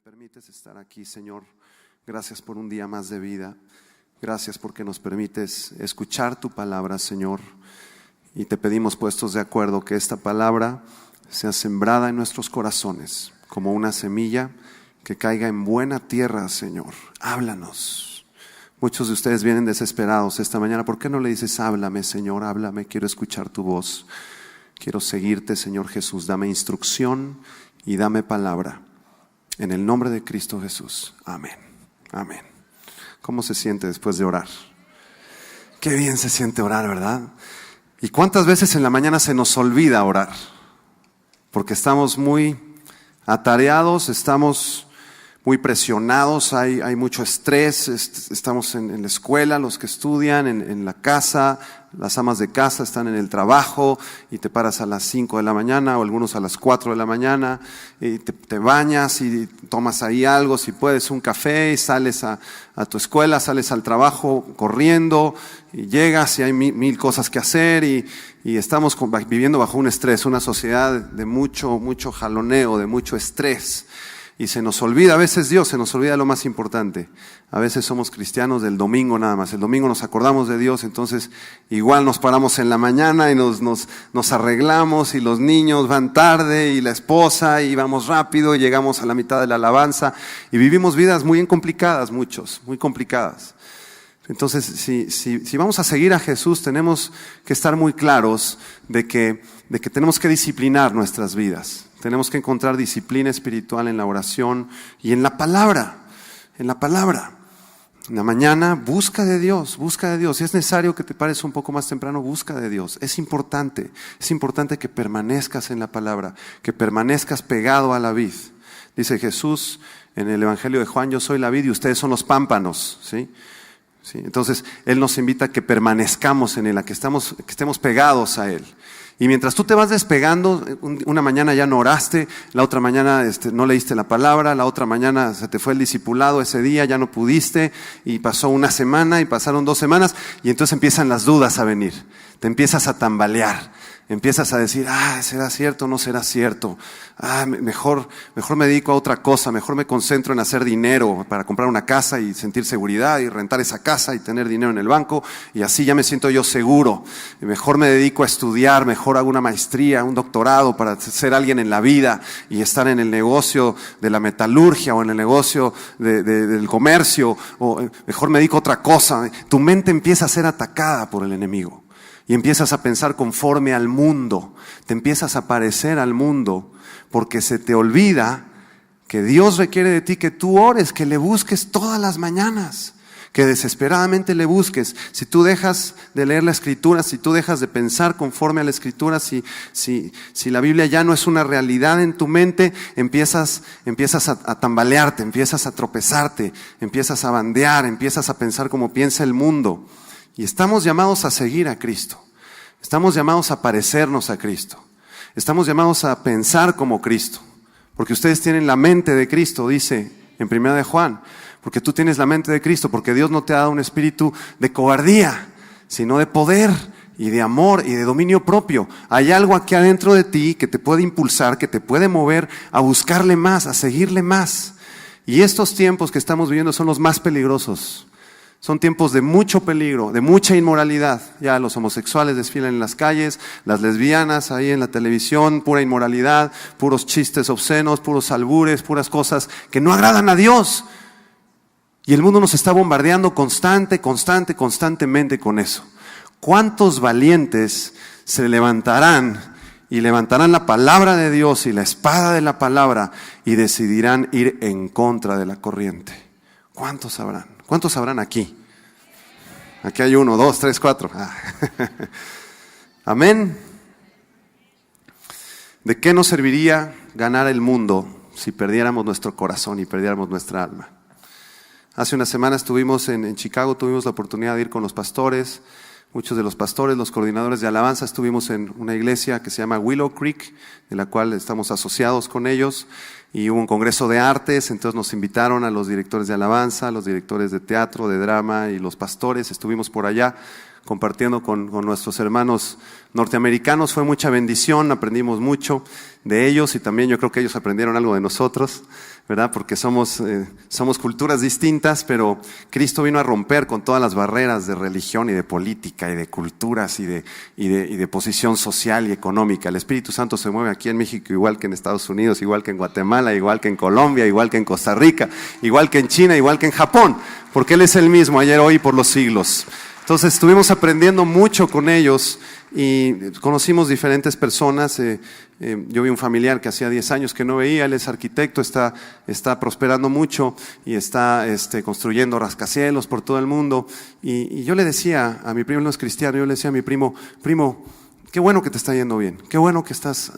permites estar aquí, Señor. Gracias por un día más de vida. Gracias porque nos permites escuchar tu palabra, Señor. Y te pedimos, puestos de acuerdo, que esta palabra sea sembrada en nuestros corazones como una semilla que caiga en buena tierra, Señor. Háblanos. Muchos de ustedes vienen desesperados esta mañana. ¿Por qué no le dices, háblame, Señor, háblame? Quiero escuchar tu voz. Quiero seguirte, Señor Jesús. Dame instrucción y dame palabra. En el nombre de Cristo Jesús. Amén. Amén. ¿Cómo se siente después de orar? Qué bien se siente orar, ¿verdad? ¿Y cuántas veces en la mañana se nos olvida orar? Porque estamos muy atareados, estamos muy presionados, hay mucho estrés, estamos en la escuela, los que estudian, en la casa, las amas de casa están en el trabajo y te paras a las 5 de la mañana o algunos a las 4 de la mañana y te bañas y tomas ahí algo, si puedes un café y sales a tu escuela, sales al trabajo corriendo y llegas y hay mil cosas que hacer y estamos viviendo bajo un estrés, una sociedad de mucho jaloneo, de mucho estrés. Y se nos olvida a veces Dios, se nos olvida lo más importante. A veces somos cristianos del domingo nada más. El domingo nos acordamos de Dios, entonces igual nos paramos en la mañana y nos arreglamos y los niños van tarde y la esposa y vamos rápido y llegamos a la mitad de la alabanza y vivimos vidas muy complicadas, muchos, muy complicadas. Entonces, si vamos a seguir a Jesús, tenemos que estar muy claros de que tenemos que disciplinar nuestras vidas. Tenemos que encontrar disciplina espiritual en la oración y en la palabra. En la palabra. En la mañana, busca de Dios, busca de Dios. Si es necesario que te pares un poco más temprano, busca de Dios. Es importante que permanezcas en la palabra, que permanezcas pegado a la vid. Dice Jesús en el Evangelio de Juan, yo soy la vid y ustedes son los pámpanos, ¿sí? Sí, entonces, Él nos invita a que permanezcamos en Él, a que estemos pegados a Él. Y mientras tú te vas despegando, una mañana ya no oraste, la otra mañana no leíste la palabra, la otra mañana se te fue el discipulado, ese día ya no pudiste, y pasó una semana y pasaron 2 semanas, y entonces empiezan las dudas a venir. Te empiezas a tambalear, empiezas a decir, ¿será cierto o no será cierto? Mejor me dedico a otra cosa, mejor me concentro en hacer dinero para comprar una casa y sentir seguridad y rentar esa casa y tener dinero en el banco y así ya me siento yo seguro. Mejor me dedico a estudiar, mejor hago una maestría, un doctorado para ser alguien en la vida y estar en el negocio de la metalurgia o en el negocio del comercio, o mejor me dedico a otra cosa. Tu mente empieza a ser atacada por el enemigo. Y empiezas a pensar conforme al mundo, te empiezas a parecer al mundo, porque se te olvida que Dios requiere de ti que tú ores, que le busques todas las mañanas, que desesperadamente le busques. Si tú dejas de leer la Escritura, si tú dejas de pensar conforme a la Escritura, si la Biblia ya no es una realidad en tu mente, empiezas a tambalearte, empiezas a tropezarte, empiezas a bandear, empiezas a pensar como piensa el mundo. Y estamos llamados a seguir a Cristo. Estamos llamados a parecernos a Cristo. Estamos llamados a pensar como Cristo. Porque ustedes tienen la mente de Cristo, dice en 1 de Juan. Porque tú tienes la mente de Cristo. Porque Dios no te ha dado un espíritu de cobardía, sino de poder y de amor y de dominio propio. Hay algo aquí adentro de ti que te puede impulsar, que te puede mover a buscarle más, a seguirle más. Y estos tiempos que estamos viviendo son los más peligrosos. Son tiempos de mucho peligro, de mucha inmoralidad. Ya los homosexuales desfilan en las calles, las lesbianas ahí en la televisión, pura inmoralidad, puros chistes obscenos, puros albures, puras cosas que no agradan a Dios. Y el mundo nos está bombardeando constantemente con eso. ¿Cuántos valientes se levantarán y levantarán la palabra de Dios y la espada de la palabra y decidirán ir en contra de la corriente? ¿Cuántos habrán? ¿Cuántos habrán aquí? Aquí hay 1, 2, 3, 4. Amén. ¿De qué nos serviría ganar el mundo si perdiéramos nuestro corazón y perdiéramos nuestra alma? Hace unas semanas estuvimos en Chicago, tuvimos la oportunidad de ir con los pastores. Muchos de los pastores, los coordinadores de alabanza, estuvimos en una iglesia que se llama Willow Creek, de la cual estamos asociados con ellos, y hubo un congreso de artes, entonces nos invitaron a los directores de alabanza, a los directores de teatro, de drama y los pastores, estuvimos por allá compartiendo con nuestros hermanos norteamericanos. Fue mucha bendición, aprendimos mucho de ellos y también yo creo que ellos aprendieron algo de nosotros, ¿verdad? Porque somos culturas distintas, pero Cristo vino a romper con todas las barreras de religión y de política y de culturas y de posición social y económica. El Espíritu Santo se mueve aquí en México igual que en Estados Unidos, igual que en Guatemala, igual que en Colombia, igual que en Costa Rica, igual que en China, igual que en Japón, porque Él es el mismo ayer, hoy y por los siglos. Entonces estuvimos aprendiendo mucho con ellos y conocimos diferentes personas. Yo vi un familiar que hacía 10 años que no veía, él es arquitecto, está prosperando mucho y está construyendo rascacielos por todo el mundo. Y yo le decía a mi primo, él no es cristiano, yo le decía a mi primo, qué bueno que te está yendo bien, qué bueno que estás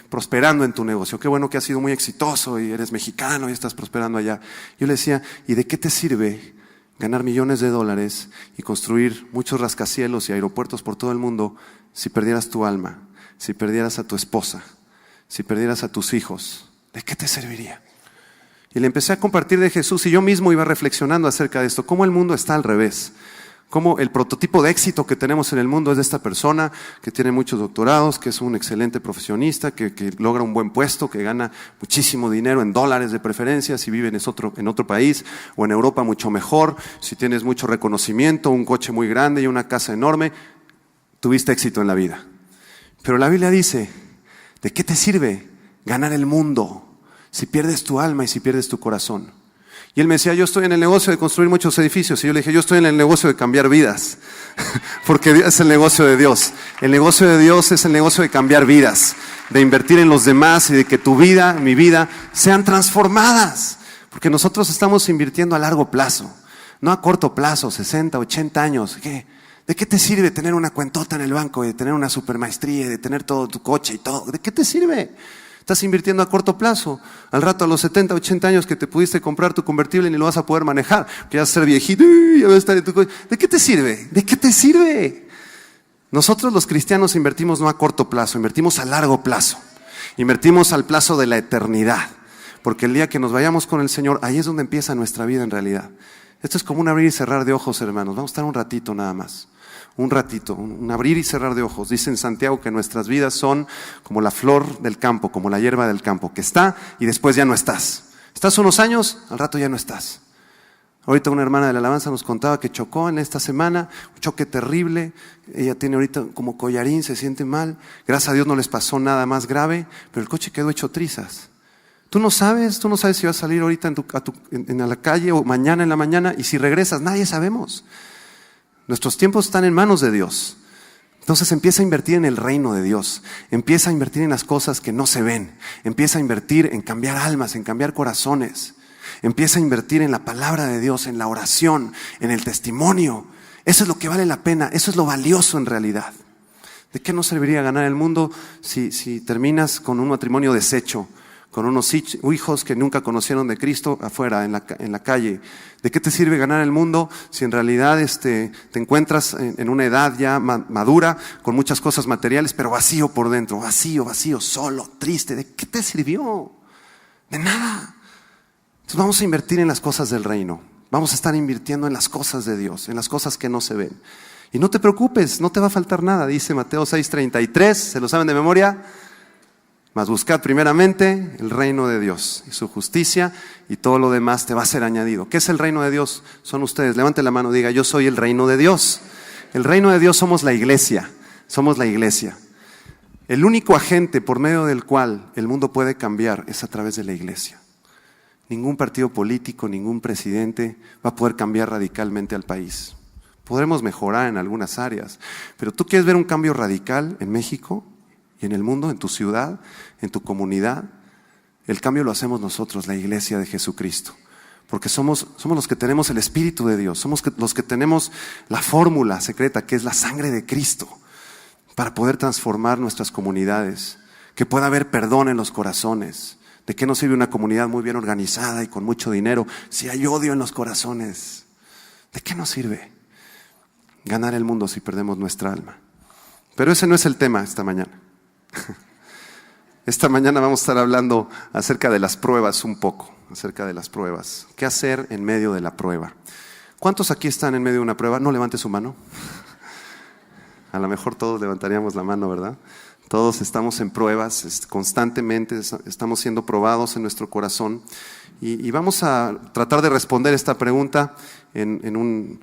prosperando en tu negocio, qué bueno que has sido muy exitoso y eres mexicano y estás prosperando allá. Yo le decía, ¿y de qué te sirve ganar millones de dólares y construir muchos rascacielos y aeropuertos por todo el mundo si perdieras tu alma, si perdieras a tu esposa, si perdieras a tus hijos? ¿De qué te serviría? Y le empecé a compartir de Jesús y yo mismo iba reflexionando acerca de esto, cómo el mundo está al revés. Cómo el prototipo de éxito que tenemos en el mundo es de esta persona que tiene muchos doctorados, que es un excelente profesionista, que logra un buen puesto, que gana muchísimo dinero en dólares de preferencia, si vive en otro país o en Europa mucho mejor, si tienes mucho reconocimiento, un coche muy grande y una casa enorme, tuviste éxito en la vida. Pero la Biblia dice, ¿de qué te sirve ganar el mundo si pierdes tu alma y si pierdes tu corazón? Y él me decía, yo estoy en el negocio de construir muchos edificios. Y yo le dije, yo estoy en el negocio de cambiar vidas. Porque es el negocio de Dios. El negocio de Dios es el negocio de cambiar vidas, de invertir en los demás y de que tu vida, mi vida, sean transformadas. Porque nosotros estamos invirtiendo a largo plazo, no a corto plazo, 60, 80 años. ¿De qué te sirve tener una cuentota en el banco, de tener una supermaestría, de tener todo tu coche y todo? ¿De qué te sirve? Estás invirtiendo a corto plazo. Al rato, a los 70, 80 años que te pudiste comprar tu convertible, ni lo vas a poder manejar, que ya vas a ser viejito, ya vas a estar en tu coche. ¿De qué te sirve? ¿De qué te sirve? Nosotros los cristianos invertimos no a corto plazo, invertimos a largo plazo. Invertimos al plazo de la eternidad. Porque el día que nos vayamos con el Señor, ahí es donde empieza nuestra vida en realidad. Esto es como un abrir y cerrar de ojos, hermanos. Vamos a estar un ratito nada más. Un ratito, un abrir y cerrar de ojos. Dice en Santiago que nuestras vidas son como la flor del campo, como la hierba del campo, que está y después ya no estás. Estás unos años, al rato ya no estás. Ahorita una hermana de la alabanza nos contaba que chocó en esta semana, un choque terrible. Ella tiene ahorita como collarín, se siente mal. Gracias a Dios no les pasó nada más grave, pero el coche quedó hecho trizas. Tú no sabes si vas a salir ahorita en la calle o mañana en la mañana, y si regresas, nadie sabemos. Nuestros tiempos están en manos de Dios. Entonces empieza a invertir en el reino de Dios. Empieza a invertir en las cosas que no se ven. Empieza a invertir en cambiar almas, en cambiar corazones. Empieza a invertir en la palabra de Dios, en la oración, en el testimonio. Eso es lo que vale la pena. Eso es lo valioso en realidad. ¿De qué nos serviría ganar el mundo si terminas con un matrimonio deshecho? Con unos hijos que nunca conocieron de Cristo afuera, en la calle. ¿De qué te sirve ganar el mundo si en realidad te encuentras en una edad ya madura, con muchas cosas materiales, pero vacío por dentro, vacío, solo, triste? ¿De qué te sirvió? De nada. Entonces vamos a invertir en las cosas del reino. Vamos a estar invirtiendo en las cosas de Dios, en las cosas que no se ven. Y no te preocupes, no te va a faltar nada, dice Mateo 6:33, ¿se lo saben de memoria? Mas buscad primeramente el reino de Dios y su justicia, y todo lo demás te va a ser añadido. ¿Qué es el reino de Dios? Son ustedes. Levante la mano, diga, yo soy el reino de Dios. El reino de Dios somos la iglesia. Somos la iglesia. El único agente por medio del cual el mundo puede cambiar es a través de la iglesia. Ningún partido político, ningún presidente va a poder cambiar radicalmente al país. Podremos mejorar en algunas áreas, pero ¿tú quieres ver un cambio radical en México y en el mundo, en tu ciudad, en tu comunidad? El cambio lo hacemos nosotros, la iglesia de Jesucristo. Porque somos los que tenemos el Espíritu de Dios, somos los que tenemos la fórmula secreta, que es la sangre de Cristo, para poder transformar nuestras comunidades, que pueda haber perdón en los corazones. ¿De qué nos sirve una comunidad muy bien organizada y con mucho dinero si hay odio en los corazones? ¿De qué nos sirve ganar el mundo si perdemos nuestra alma? Pero ese no es el tema esta mañana. Esta mañana vamos a estar hablando acerca de las pruebas un poco, acerca de las pruebas. ¿Qué hacer en medio de la prueba? ¿Cuántos aquí están en medio de una prueba? No levante su mano. A lo mejor todos levantaríamos la mano, ¿verdad? Todos estamos en pruebas, constantemente estamos siendo probados en nuestro corazón. Y vamos a tratar de responder esta pregunta en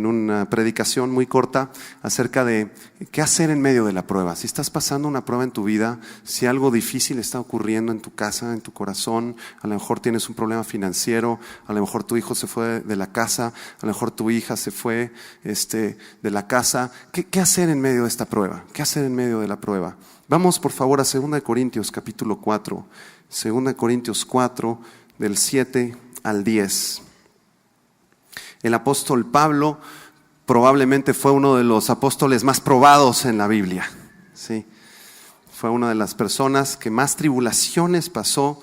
una predicación muy corta acerca de qué hacer en medio de la prueba. Si estás pasando una prueba en tu vida, si algo difícil está ocurriendo en tu casa, en tu corazón, a lo mejor tienes un problema financiero, a lo mejor tu hijo se fue de la casa, a lo mejor tu hija se fue de la casa. ¿Qué hacer en medio de esta prueba? ¿Qué hacer en medio de la prueba? Vamos por favor a 2 Corintios capítulo 4, 2 Corintios 4 del 7 al 10. El apóstol Pablo probablemente fue uno de los apóstoles más probados en la Biblia. ¿Sí? Fue una de las personas que más tribulaciones pasó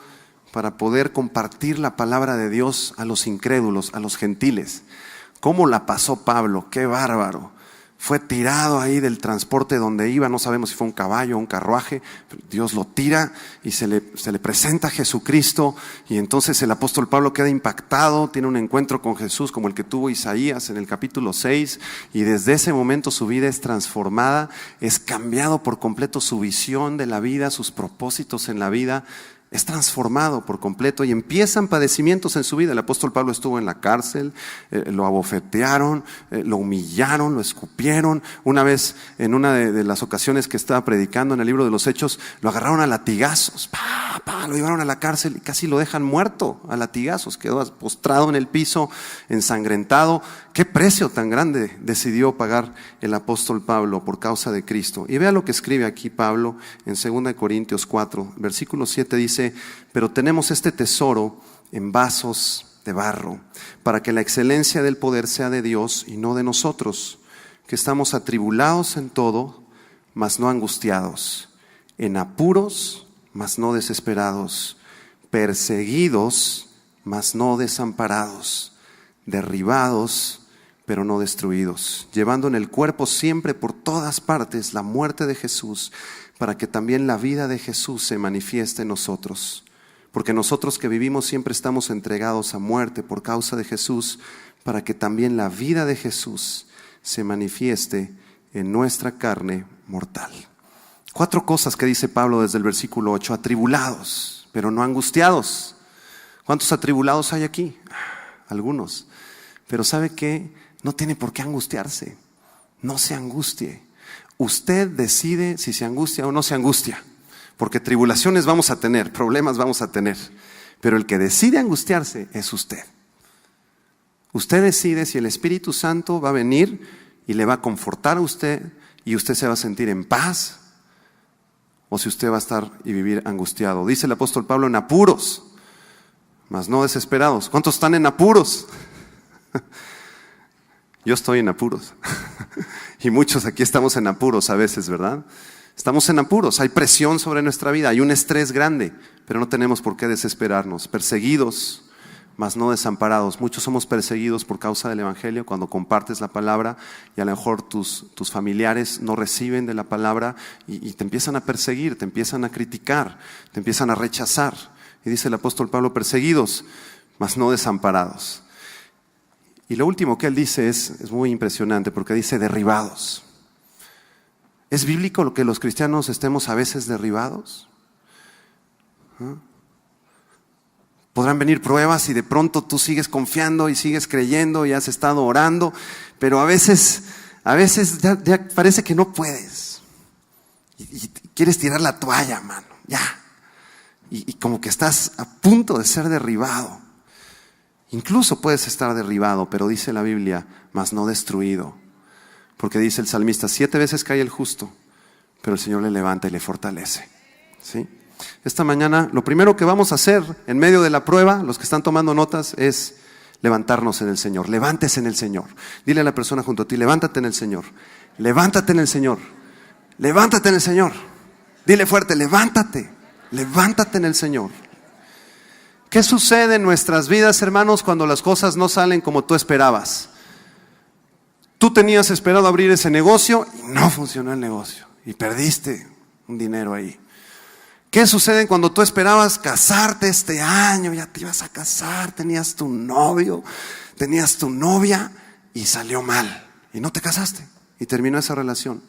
para poder compartir la palabra de Dios a los incrédulos, a los gentiles. ¿Cómo la pasó Pablo? ¡Qué bárbaro! Fue tirado ahí del transporte donde iba, no sabemos si fue un caballo o un carruaje. Dios lo tira y se le presenta a Jesucristo, y entonces el apóstol Pablo queda impactado, tiene un encuentro con Jesús como el que tuvo Isaías en el capítulo 6, y desde ese momento su vida es transformada, es cambiado por completo su visión de la vida, sus propósitos en la vida. Es transformado por completo y empiezan padecimientos en su vida. El apóstol Pablo estuvo en la cárcel, lo abofetearon, lo humillaron, lo escupieron. Una vez, en una de las ocasiones que estaba predicando en el libro de los Hechos, lo agarraron a latigazos, lo llevaron a la cárcel y casi lo dejan muerto a latigazos. Quedó postrado en el piso, ensangrentado. ¿Qué precio tan grande decidió pagar el apóstol Pablo por causa de Cristo? Y vea lo que escribe aquí Pablo en 2 Corintios 4, versículo 7 dice: pero tenemos este tesoro en vasos de barro, para que la excelencia del poder sea de Dios y no de nosotros, que estamos atribulados en todo, mas no angustiados, en apuros, mas no desesperados, perseguidos, mas no desamparados, derribados, pero no destruidos, llevando en el cuerpo siempre por todas partes la muerte de Jesús, para que también la vida de Jesús se manifieste en nosotros. Porque nosotros que vivimos siempre estamos entregados a muerte por causa de Jesús, para que también la vida de Jesús se manifieste en nuestra carne mortal. 4 cosas que dice Pablo desde el versículo 8. Atribulados, pero no angustiados. ¿Cuántos atribulados hay aquí? Algunos. Pero ¿sabe qué? No tiene por qué angustiarse. No se angustie. Usted decide si se angustia o no se angustia. Porque tribulaciones vamos a tener, problemas vamos a tener. Pero el que decide angustiarse es usted. Usted decide si el Espíritu Santo va a venir y le va a confortar a usted y usted se va a sentir en paz, o si usted va a estar y vivir angustiado. Dice el apóstol Pablo: en apuros, mas no desesperados. ¿Cuántos están en apuros? Yo estoy en apuros. Y muchos aquí estamos en apuros a veces, ¿verdad? Estamos en apuros, hay presión sobre nuestra vida, hay un estrés grande, pero no tenemos por qué desesperarnos. Perseguidos, mas no desamparados. Muchos somos perseguidos por causa del Evangelio cuando compartes la palabra, y a lo mejor tus familiares no reciben de la palabra y te empiezan a perseguir, te empiezan a criticar, te empiezan a rechazar. Y dice el apóstol Pablo: perseguidos, mas no desamparados. Y lo último que él dice es muy impresionante, porque dice derribados. ¿Es bíblico lo que los cristianos estemos a veces derribados? Podrán venir pruebas y de pronto tú sigues confiando y sigues creyendo y has estado orando, pero a veces ya parece que no puedes. Y quieres tirar la toalla, mano, ya. Y como que estás a punto de ser derribado. Incluso puedes estar derribado, pero dice la Biblia: mas no destruido. Porque dice el salmista: 7 veces cae el justo, pero el Señor le levanta y le fortalece. ¿Sí? Esta mañana lo primero que vamos a hacer en medio de la prueba, los que están tomando notas, es levantarnos en el Señor. Levántese en el Señor. Dile a la persona junto a ti: levántate en el Señor. Levántate en el Señor. Levántate en el Señor. Dile fuerte: levántate. Levántate en el Señor. ¿Qué sucede en nuestras vidas, hermanos, cuando las cosas no salen como tú esperabas? Tú tenías esperado abrir ese negocio y no funcionó el negocio y perdiste un dinero ahí. ¿Qué sucede cuando tú esperabas casarte este año? Ya te ibas a casar, tenías tu novio, tenías tu novia y salió mal y no te casaste y terminó esa relación.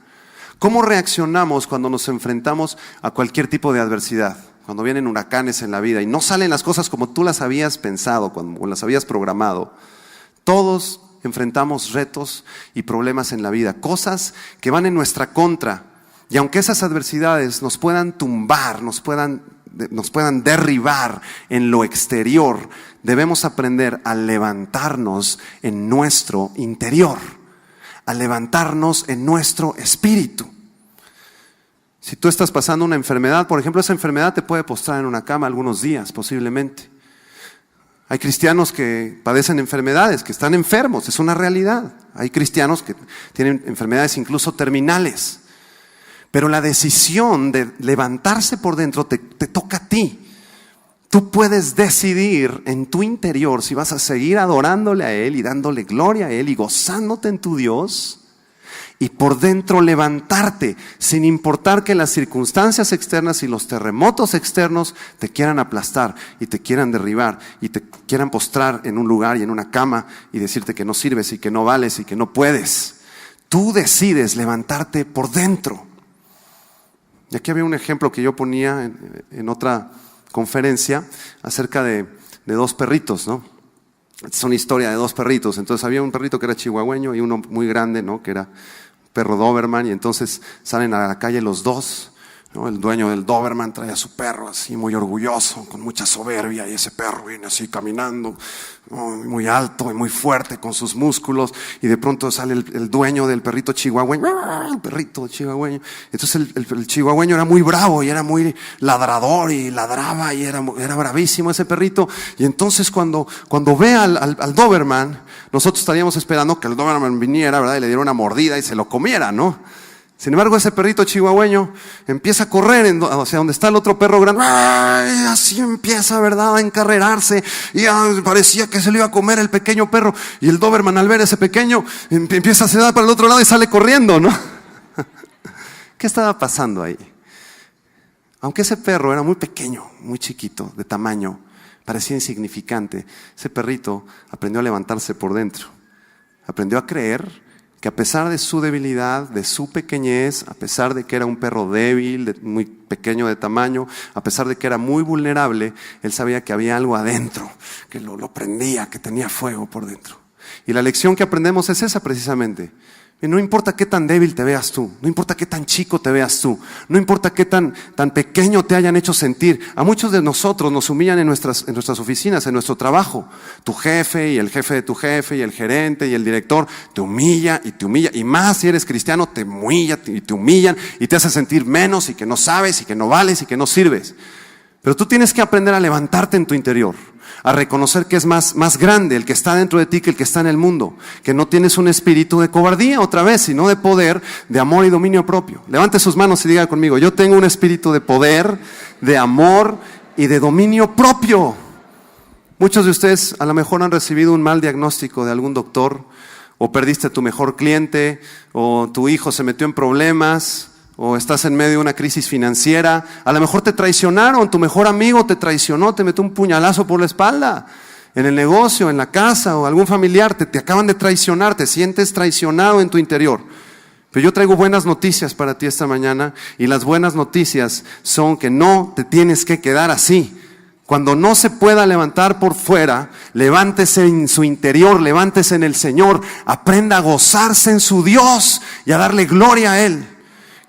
¿Cómo reaccionamos cuando nos enfrentamos a cualquier tipo de adversidad? Cuando vienen huracanes en la vida y no salen las cosas como tú las habías pensado, como las habías programado. Todos enfrentamos retos y problemas en la vida, cosas que van en nuestra contra. Y aunque esas adversidades nos puedan tumbar, nos puedan derribar en lo exterior, debemos aprender a levantarnos en nuestro interior, a levantarnos en nuestro espíritu. Si tú estás pasando una enfermedad, por ejemplo, esa enfermedad te puede postrar en una cama algunos días, posiblemente. Hay cristianos que padecen enfermedades, que están enfermos, es una realidad. Hay cristianos que tienen enfermedades incluso terminales. Pero la decisión de levantarse por dentro te toca a ti. Tú puedes decidir en tu interior si vas a seguir adorándole a Él y dándole gloria a Él y gozándote en tu Dios, y por dentro levantarte sin importar que las circunstancias externas y los terremotos externos te quieran aplastar y te quieran derribar y te quieran postrar en un lugar y en una cama y decirte que no sirves y que no vales y que no puedes. Tú decides levantarte por dentro. Y aquí había un ejemplo que yo ponía en otra conferencia acerca de dos perritos, ¿no? Es una historia de dos perritos. Entonces había un perrito que era chihuahueño y uno muy grande, ¿no? Que era perro Doberman, y entonces salen a la calle los dos, ¿no? El dueño del Doberman trae a su perro así muy orgulloso, con mucha soberbia, y ese perro viene así caminando, ¿no? Muy alto y muy fuerte con sus músculos, y de pronto sale el dueño del perrito chihuahueño, el perrito chihuahueño. Entonces el chihuahueño era muy bravo y era muy ladrador y ladraba y era bravísimo ese perrito. Y entonces cuando ve al Doberman, nosotros estaríamos esperando que el Doberman viniera, ¿verdad? Y le diera una mordida y se lo comiera, ¿no? Sin embargo, ese perrito chihuahueño empieza a correr hacia donde está el otro perro grande. ¡Ay! Así empieza, ¿verdad?, a encarrerarse. Y parecía que se lo iba a comer el pequeño perro. Y el Doberman, al ver ese pequeño, empieza a ceder para el otro lado y sale corriendo, ¿no? ¿Qué estaba pasando ahí? Aunque ese perro era muy pequeño, muy chiquito, de tamaño, parecía insignificante, ese perrito aprendió a levantarse por dentro. Aprendió a creer que a pesar de su debilidad, de su pequeñez, a pesar de que era un perro débil, muy pequeño de tamaño, a pesar de que era muy vulnerable, él sabía que había algo adentro, que lo prendía, que tenía fuego por dentro. Y la lección que aprendemos es esa precisamente. Y no importa qué tan débil te veas tú, no importa qué tan chico te veas tú, no importa qué tan pequeño te hayan hecho sentir. A muchos de nosotros nos humillan en nuestras oficinas, en nuestro trabajo. Tu jefe y el jefe de tu jefe y el gerente y el director te humilla y te humilla. Y más si eres cristiano, te humilla y te humillan y te hace sentir menos y que no sabes y que no vales y que no sirves. Pero tú tienes que aprender a levantarte en tu interior, a reconocer que es más grande el que está dentro de ti que el que está en el mundo, que no tienes un espíritu de cobardía otra vez, sino de poder, de amor y dominio propio. Levante sus manos y diga conmigo: yo tengo un espíritu de poder, de amor y de dominio propio. Muchos de ustedes a lo mejor han recibido un mal diagnóstico de algún doctor, o perdiste a tu mejor cliente, o tu hijo se metió en problemas, o estás en medio de una crisis financiera. A lo mejor te traicionaron, tu mejor amigo te traicionó, te metió un puñalazo por la espalda, en el negocio, en la casa, o algún familiar, te acaban de traicionar, te sientes traicionado en tu interior. Pero yo traigo buenas noticias para ti esta mañana, y las buenas noticias son que no te tienes que quedar así. Cuando no se pueda levantar por fuera, levántese en su interior, levántese en el Señor, aprenda a gozarse en su Dios y a darle gloria a Él.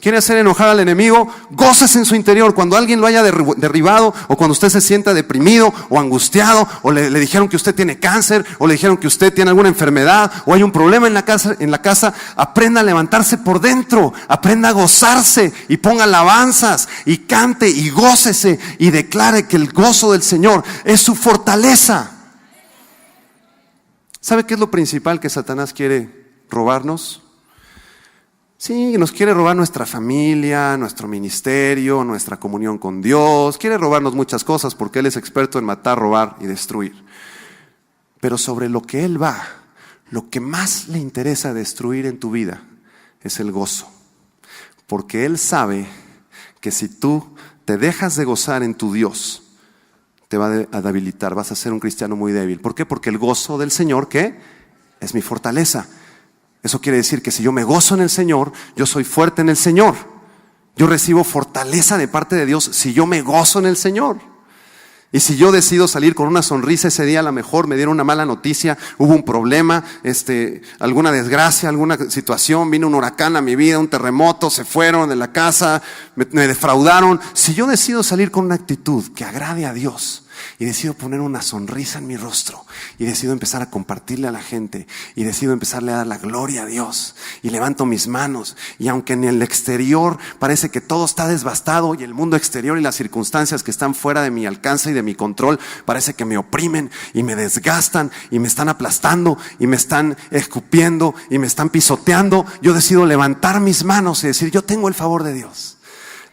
¿Quiere hacer enojar al enemigo? Gócese en su interior. Cuando alguien lo haya derribado, o cuando usted se sienta deprimido o angustiado, o le dijeron que usted tiene cáncer, o le dijeron que usted tiene alguna enfermedad, o hay un problema en la casa, aprenda a levantarse por dentro, aprenda a gozarse y ponga alabanzas y cante y gócese y declare que el gozo del Señor es su fortaleza. ¿Sabe qué es lo principal que Satanás quiere robarnos? Sí, nos quiere robar nuestra familia, nuestro ministerio, nuestra comunión con Dios. Quiere robarnos muchas cosas porque Él es experto en matar, robar y destruir. Pero sobre lo que Él va, lo que más le interesa destruir en tu vida es el gozo. Porque Él sabe que si tú te dejas de gozar en tu Dios, te va a debilitar, vas a ser un cristiano muy débil. ¿Por qué? Porque el gozo del Señor, ¿qué? Es mi fortaleza. Eso quiere decir que si yo me gozo en el Señor, yo soy fuerte en el Señor. Yo recibo fortaleza de parte de Dios si yo me gozo en el Señor. Y si yo decido salir con una sonrisa ese día, a lo mejor me dieron una mala noticia, hubo un problema, alguna desgracia, alguna situación, vino un huracán a mi vida, un terremoto, se fueron de la casa, me defraudaron. Si yo decido salir con una actitud que agrade a Dios y decido poner una sonrisa en mi rostro y decido empezar a compartirle a la gente y decido empezarle a dar la gloria a Dios y levanto mis manos, y aunque en el exterior parece que todo está devastado y el mundo exterior y las circunstancias que están fuera de mi alcance y de mi control parece que me oprimen y me desgastan y me están aplastando y me están escupiendo y me están pisoteando, yo decido levantar mis manos y decir: yo tengo el favor de Dios,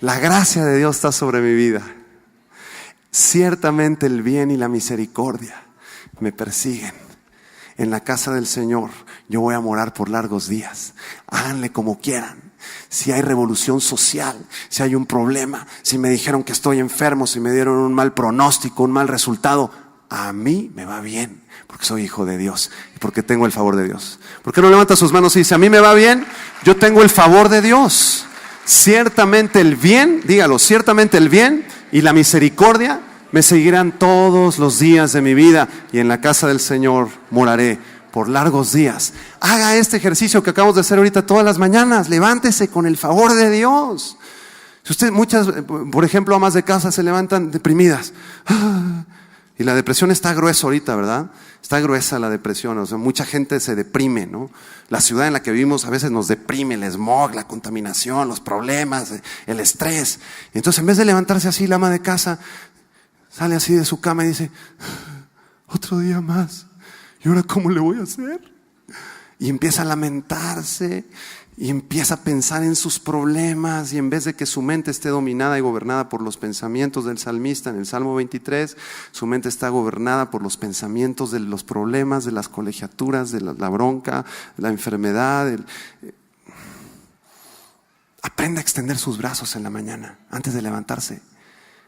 la gracia de Dios está sobre mi vida. Ciertamente el bien y la misericordia me persiguen. En la casa del Señor yo voy a morar por largos días. Háganle como quieran. Si hay revolución social, si hay un problema, si me dijeron que estoy enfermo, si me dieron un mal pronóstico, un mal resultado, a mí me va bien, porque soy hijo de Dios y porque tengo el favor de Dios. ¿Por qué no levanta sus manos y dice: a mí me va bien, yo tengo el favor de Dios? Ciertamente el bien, dígalo, ciertamente el bien y la misericordia me seguirán todos los días de mi vida, y en la casa del Señor moraré por largos días. Haga este ejercicio que acabamos de hacer ahorita todas las mañanas. Levántese con el favor de Dios. Si usted, muchas, por ejemplo, amas de casa se levantan deprimidas. Y la depresión está gruesa ahorita, ¿verdad? Está gruesa la depresión, o sea, mucha gente se deprime, ¿no? La ciudad en la que vivimos a veces nos deprime, el smog, la contaminación, los problemas, el estrés. Entonces, en vez de levantarse así, la ama de casa sale así de su cama y dice: otro día más, ¿y ahora cómo le voy a hacer? Y empieza a lamentarse y empieza a pensar en sus problemas, y en vez de que su mente esté dominada y gobernada por los pensamientos del salmista en el Salmo 23, su mente está gobernada por los pensamientos de los problemas, de las colegiaturas, de la bronca, la enfermedad. Aprenda a extender sus brazos en la mañana antes de levantarse.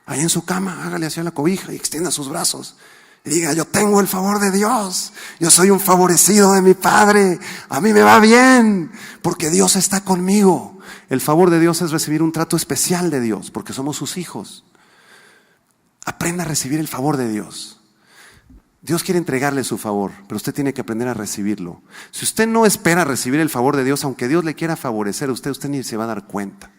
Ahí en su cama, hágale hacia la cobija y extienda sus brazos. Y diga: yo tengo el favor de Dios, yo soy un favorecido de mi Padre, a mí me va bien, porque Dios está conmigo. El favor de Dios es recibir un trato especial de Dios, porque somos sus hijos. Aprenda a recibir el favor de Dios. Dios quiere entregarle su favor, pero usted tiene que aprender a recibirlo. Si usted no espera recibir el favor de Dios, aunque Dios le quiera favorecer a usted, usted ni se va a dar cuenta.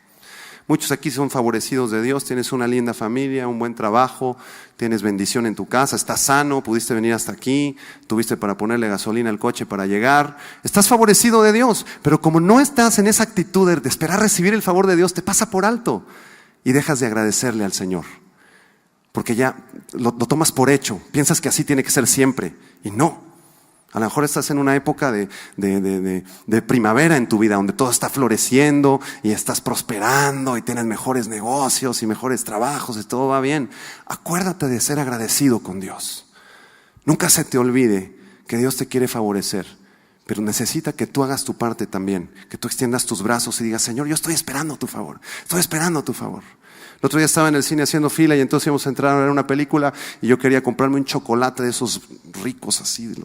Muchos aquí son favorecidos de Dios, tienes una linda familia, un buen trabajo, tienes bendición en tu casa, estás sano, pudiste venir hasta aquí, tuviste para ponerle gasolina al coche para llegar. Estás favorecido de Dios, pero como no estás en esa actitud de esperar recibir el favor de Dios, te pasa por alto y dejas de agradecerle al Señor. Porque ya lo tomas por hecho, piensas que así tiene que ser siempre, y no. A lo mejor estás en una época de primavera en tu vida, donde todo está floreciendo y estás prosperando y tienes mejores negocios y mejores trabajos y todo va bien. Acuérdate de ser agradecido con Dios. Nunca se te olvide que Dios te quiere favorecer, pero necesita que tú hagas tu parte también, que tú extiendas tus brazos y digas: Señor, yo estoy esperando tu favor, estoy esperando tu favor. El otro día estaba en el cine haciendo fila y entonces íbamos a entrar a ver una película y yo quería comprarme un chocolate de esos ricos así,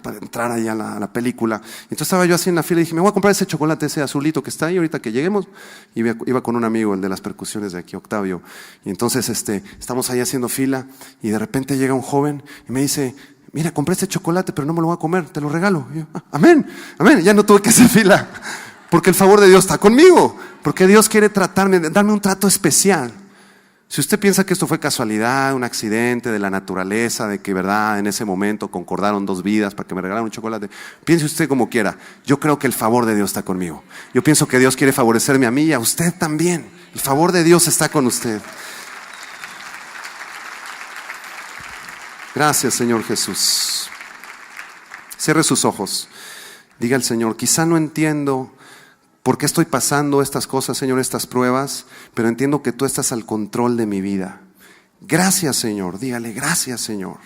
para entrar ahí a la película. Entonces estaba yo así en la fila y dije: me voy a comprar ese chocolate, ese azulito que está ahí ahorita que lleguemos. Y iba con un amigo, el de las percusiones de aquí, Octavio. Y entonces estamos ahí haciendo fila y de repente llega un joven y me dice: mira, compré este chocolate pero no me lo voy a comer, te lo regalo. Y yo: amén, amén. Ya no tuve que hacer fila. Porque el favor de Dios está conmigo. Porque Dios quiere tratarme, darme un trato especial. Si usted piensa que esto fue casualidad, un accidente de la naturaleza, de que verdad en ese momento concordaron dos vidas para que me regalaran un chocolate, piense usted como quiera. Yo creo que el favor de Dios está conmigo. Yo pienso que Dios quiere favorecerme a mí y a usted también. El favor de Dios está con usted. Gracias, Señor Jesús. Cierre sus ojos. Diga al Señor: quizá no entiendo por qué estoy pasando estas cosas, Señor, estas pruebas, pero entiendo que tú estás al control de mi vida. Gracias, Señor. Dígale: gracias, Señor,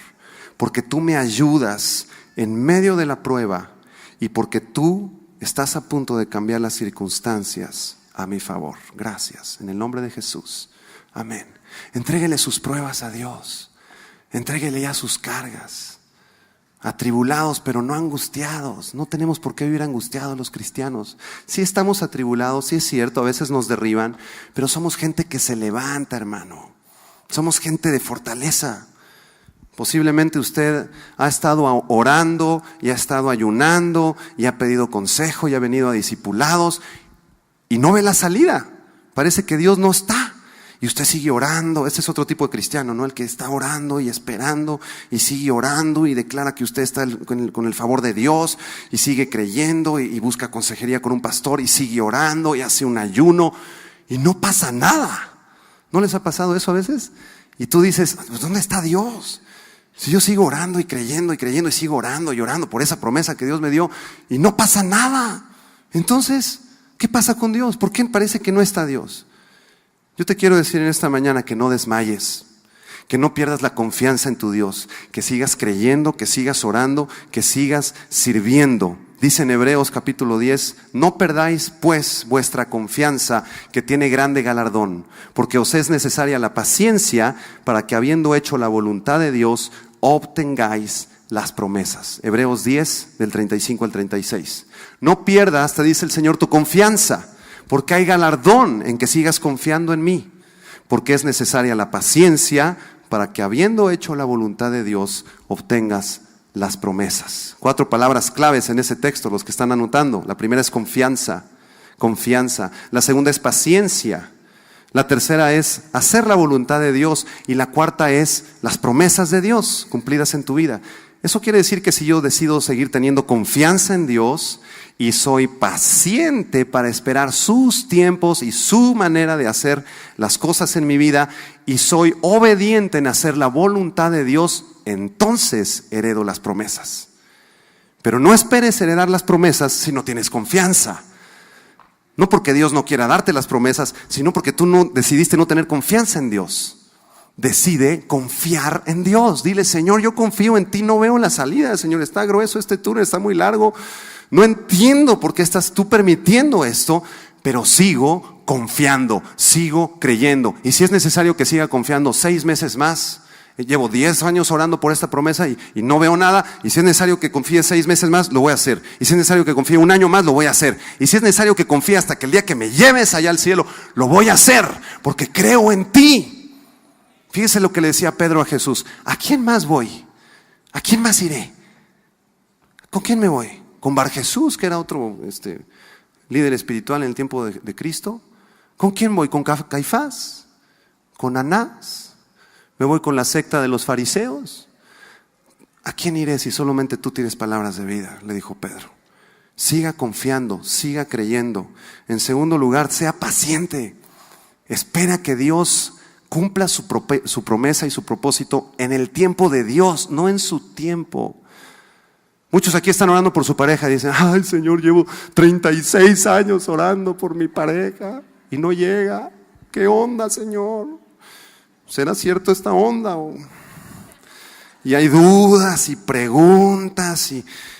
porque tú me ayudas en medio de la prueba y porque tú estás a punto de cambiar las circunstancias a mi favor. Gracias, en el nombre de Jesús. Amén. Entréguele sus pruebas a Dios. Entréguele ya sus cargas. Atribulados, pero no angustiados. No tenemos por qué vivir angustiados los cristianos. Sí estamos atribulados, sí es cierto, a veces nos derriban, pero somos gente que se levanta, hermano. Somos gente de fortaleza. Posiblemente usted ha estado orando y ha estado ayunando y ha pedido consejo y ha venido a discipulados y no ve la salida. Parece que Dios no está. Y usted sigue orando. Ese es otro tipo de cristiano, ¿no? El que está orando y esperando y sigue orando y declara que usted está con el favor de Dios y sigue creyendo y busca consejería con un pastor y sigue orando y hace un ayuno y no pasa nada. ¿No les ha pasado eso a veces? Y tú dices, pues ¿dónde está Dios? Si yo sigo orando y creyendo y sigo orando y orando por esa promesa que Dios me dio y no pasa nada. Entonces, ¿qué pasa con Dios? ¿Por qué parece que no está Dios? Yo te quiero decir en esta mañana que no desmayes, que no pierdas la confianza en tu Dios, que sigas creyendo, que sigas orando, que sigas sirviendo. Dice en Hebreos capítulo 10, no perdáis pues vuestra confianza, que tiene grande galardón, porque os es necesaria la paciencia para que, habiendo hecho la voluntad de Dios, obtengáis las promesas. Hebreos 10, del 35 al 36. No pierdas, te dice el Señor, tu confianza, porque hay galardón en que sigas confiando en mí, porque es necesaria la paciencia para que, habiendo hecho la voluntad de Dios, obtengas las promesas. 4 palabras claves en ese texto, los que están anotando. La primera es confianza. La segunda es paciencia. La tercera es hacer la voluntad de Dios. Y la cuarta es las promesas de Dios cumplidas en tu vida. Eso quiere decir que si yo decido seguir teniendo confianza en Dios y soy paciente para esperar sus tiempos y su manera de hacer las cosas en mi vida, y soy obediente en hacer la voluntad de Dios, entonces heredo las promesas. Pero no esperes heredar las promesas si no tienes confianza. No porque Dios no quiera darte las promesas, sino porque tú decidiste no tener confianza en Dios. Decide confiar en Dios. Dile, Señor, yo confío en ti, no veo la salida. Señor, está grueso este túnel, está muy largo. No entiendo por qué estás tú permitiendo esto, pero sigo confiando, sigo creyendo. Y si es necesario que siga confiando 6 meses más, llevo 10 años orando por esta promesa y no veo nada. Y si es necesario que confíe 6 meses más, lo voy a hacer. Y si es necesario que confíe 1 año más, lo voy a hacer. Y si es necesario que confíe hasta que el día que me lleves allá al cielo, lo voy a hacer, porque creo en ti. Fíjese lo que le decía Pedro a Jesús: ¿a quién más voy? ¿A quién más iré? ¿Con quién me voy? ¿Con Barjesús, que era otro líder espiritual en el tiempo de Cristo? ¿Con quién voy? ¿Con Caifás? ¿Con Anás? ¿Me voy con la secta de los fariseos? ¿A quién iré si solamente tú tienes palabras de vida?, le dijo Pedro. Siga confiando, siga creyendo. En segundo lugar, sea paciente. Espera que Dios cumpla su promesa y su propósito en el tiempo de Dios, no en su tiempo. Muchos aquí están orando por su pareja y dicen: ay, Señor, llevo 36 años orando por mi pareja y no llega. ¿Qué onda, Señor? ¿Será cierto esta onda? Y hay dudas y preguntas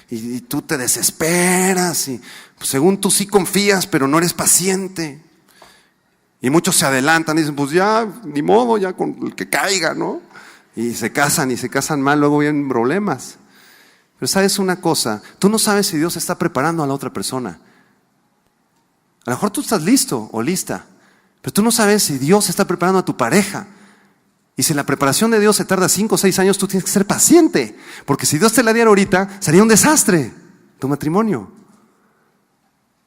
y tú te desesperas y pues, según tú sí confías, pero no eres paciente. Y muchos se adelantan y dicen: pues ya, ni modo, ya con el que caiga, ¿no? Y se casan mal, luego vienen problemas. Pero sabes una cosa, tú no sabes si Dios está preparando a la otra persona. A lo mejor tú estás listo o lista, pero tú no sabes si Dios está preparando a tu pareja. Y si la preparación de Dios se tarda 5 o 6 años, tú tienes que ser paciente. Porque si Dios te la diera ahorita, sería un desastre tu matrimonio.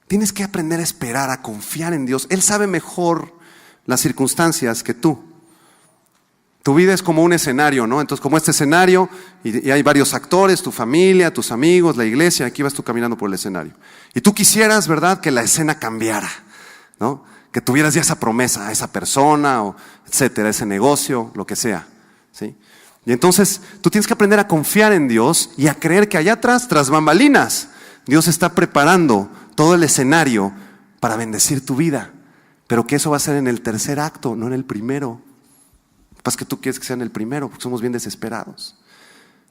Tienes que aprender a esperar, a confiar en Dios. Él sabe mejor las circunstancias que tú. Tu vida es como un escenario, ¿no? Entonces, como este escenario, y hay varios actores, tu familia, tus amigos, la iglesia, aquí vas tú caminando por el escenario. Y tú quisieras, ¿verdad?, que la escena cambiara, ¿no? Que tuvieras ya esa promesa a esa persona, o etcétera, ese negocio, lo que sea, ¿sí? Y entonces, tú tienes que aprender a confiar en Dios y a creer que allá atrás, tras bambalinas, Dios está preparando todo el escenario para bendecir tu vida. Pero que eso va a ser en el tercer acto, no en el primero. Pasa que tú quieres que sea en el primero, porque somos bien desesperados.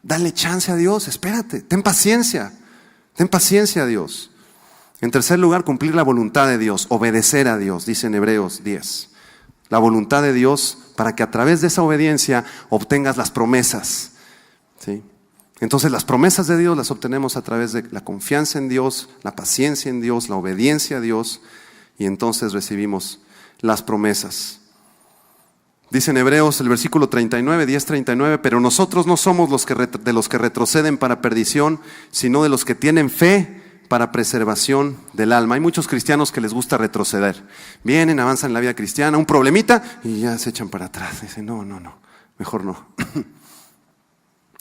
Dale chance a Dios, espérate, ten paciencia a Dios. En tercer lugar, cumplir la voluntad de Dios, obedecer a Dios, dice en Hebreos 10. La voluntad de Dios para que a través de esa obediencia obtengas las promesas, ¿sí? Entonces las promesas de Dios las obtenemos a través de la confianza en Dios, la paciencia en Dios, la obediencia a Dios, y entonces recibimos las promesas. Dice en Hebreos el versículo 39, 10:39, pero nosotros no somos de los que retroceden para perdición, sino de los que tienen fe para preservación del alma. Hay muchos cristianos que les gusta retroceder. Vienen, avanzan en la vida cristiana, un problemita y ya se echan para atrás. Dicen, no, mejor no.